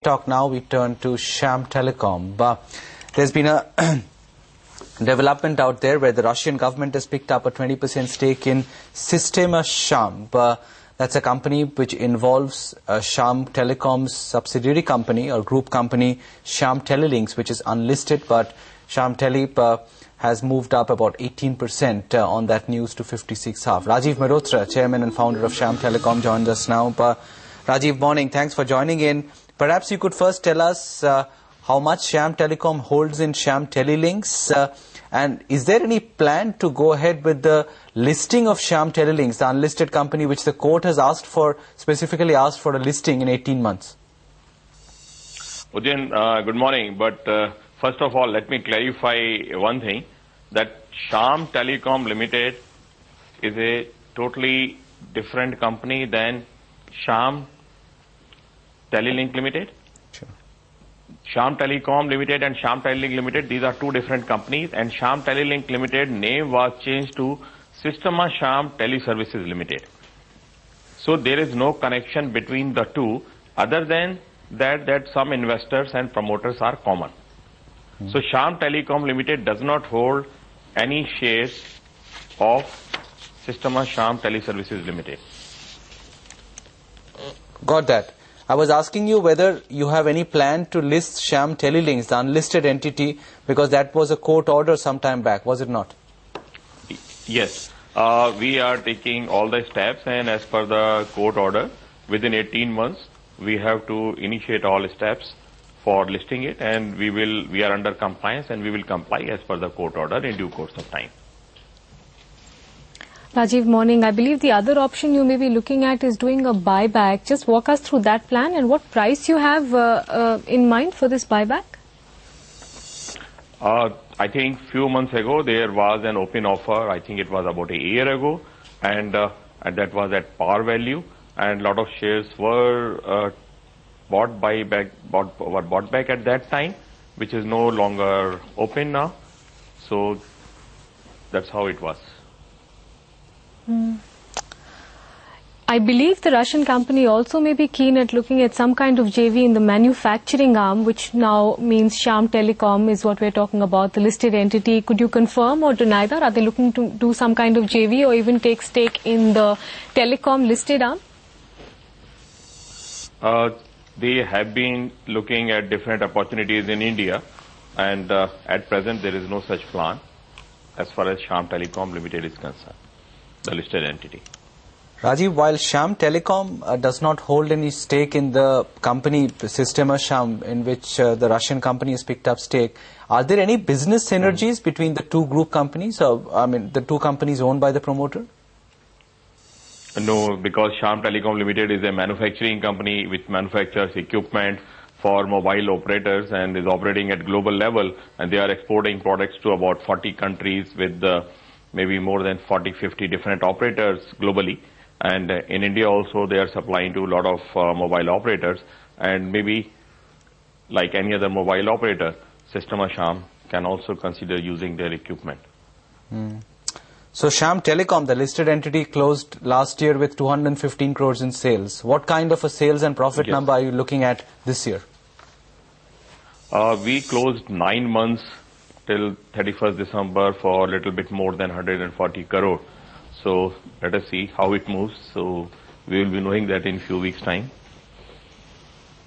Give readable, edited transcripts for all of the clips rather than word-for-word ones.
Talk now, we turn to Sham Telecom. There's been a development out there where the Russian government has picked up a 20% stake in Sistema Sham. That's a company which involves Sham Telecom's subsidiary company or group company, Sham Telelinks, which is unlisted, but Sham Tele has moved up about 18% on that news to 56.5. Rajiv Mehrotra, chairman and founder of Sham Telecom, joins us now. Rajiv, morning. Thanks for joining in. Perhaps you could first tell us how much Sham Telecom holds in Sham Telelinks, and is there any plan to go ahead with the listing of Sham Telelinks, the unlisted company which the court has specifically asked for a listing in 18 months? Udin, good morning. But first of all, let me clarify one thing, that Sham Telecom Limited is a totally different company than Sham Telelink Limited. Sure. Sham Telecom Limited and Sham Telelink Limited, these are two different companies, and Sham Telelink Limited name was changed to Sistema Sham Teleservices Limited. So there is no connection between the two other than that some investors and promoters are common. So Sham Telecom Limited does not hold any shares of Sistema Sham Teleservices Limited. Got that. I was asking you whether you have any plan to list Sham Telelinks, the unlisted entity, because that was a court order some time back, was it not? Yes. We are taking all the steps, and as per the court order, within 18 months, we have to initiate all steps for listing it, and we are under compliance, and we will comply as per the court order in due course of time. Rajiv, morning. I believe the other option you may be looking at is doing a buyback. Just walk us through that plan and what price you have in mind for this buyback. I think few months ago there was an open offer. I think it was about a year ago, and that was at par value, and a lot of shares were bought back at that time, which is no longer open now. So that's how it was. I believe the Russian company also may be keen at looking at some kind of JV in the manufacturing arm, which now means Sham Telecom is what we're talking about, the listed entity. Could you confirm or deny that? Are they looking to do some kind of JV or even take stake in the telecom listed arm? They have been looking at different opportunities in India, and at present there is no such plan as far as Sham Telecom Limited is concerned, the listed entity. Rajiv, while Sham Telecom does not hold any stake in the company Sistema Sham, in which the Russian company has picked up stake, are there any business synergies between the two group companies, the two companies owned by the promoter? No, because Sham Telecom Limited is a manufacturing company which manufactures equipment for mobile operators and is operating at global level, and they are exporting products to about 40 countries with maybe more than 40-50 different operators globally. And in India also they are supplying to a lot of mobile operators, and maybe like any other mobile operator, Sistema Sham can also consider using their equipment. So Sham Telecom, the listed entity, closed last year with 215 crores in sales. What kind of a sales and profit number are you looking at this year? We closed 9 months till 31st December for a little bit more than 140 crore. So let us see how it moves. So we will be knowing that in a few weeks' time.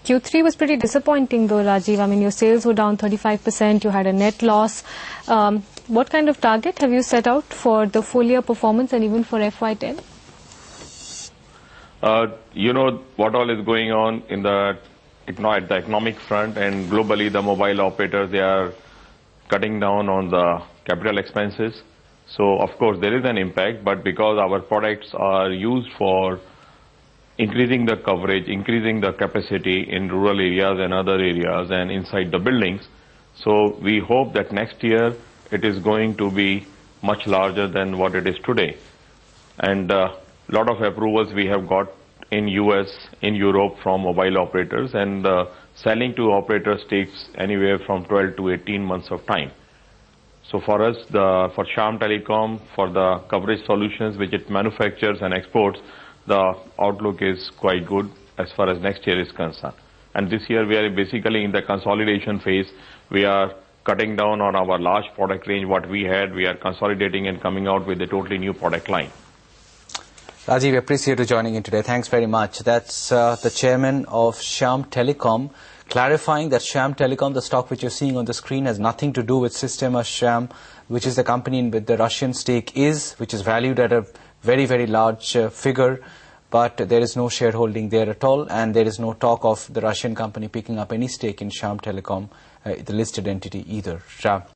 Q3 was pretty disappointing though, Rajiv. I mean, your sales were down 35%, you had a net loss. What kind of target have you set out for the full year performance and even for FY10? You know what all is going on in at the economic front, and globally the mobile operators, they are cutting down on the capital expenses. So of course there is an impact, but because our products are used for increasing the coverage, increasing the capacity in rural areas and other areas and inside the buildings, so we hope that next year it is going to be much larger than what it is today. And a lot of approvals we have got in US, in Europe from mobile operators, and selling to operators takes anywhere from 12 to 18 months of time. So for us, for Sham Telecom, for the coverage solutions which it manufactures and exports, the outlook is quite good as far as next year is concerned. And this year we are basically in the consolidation phase. We are cutting down on our large product range, what we had. We are consolidating and coming out with a totally new product line. Rajiv, we appreciate you joining in today. Thanks very much. That's the chairman of Shyam Telecom, clarifying that Shyam Telecom, the stock which you're seeing on the screen, has nothing to do with Systema Shyam, which is the company with the Russian stake which is valued at a very, very large figure. But there is no shareholding there at all, and there is no talk of the Russian company picking up any stake in Shyam Telecom, the listed entity, either.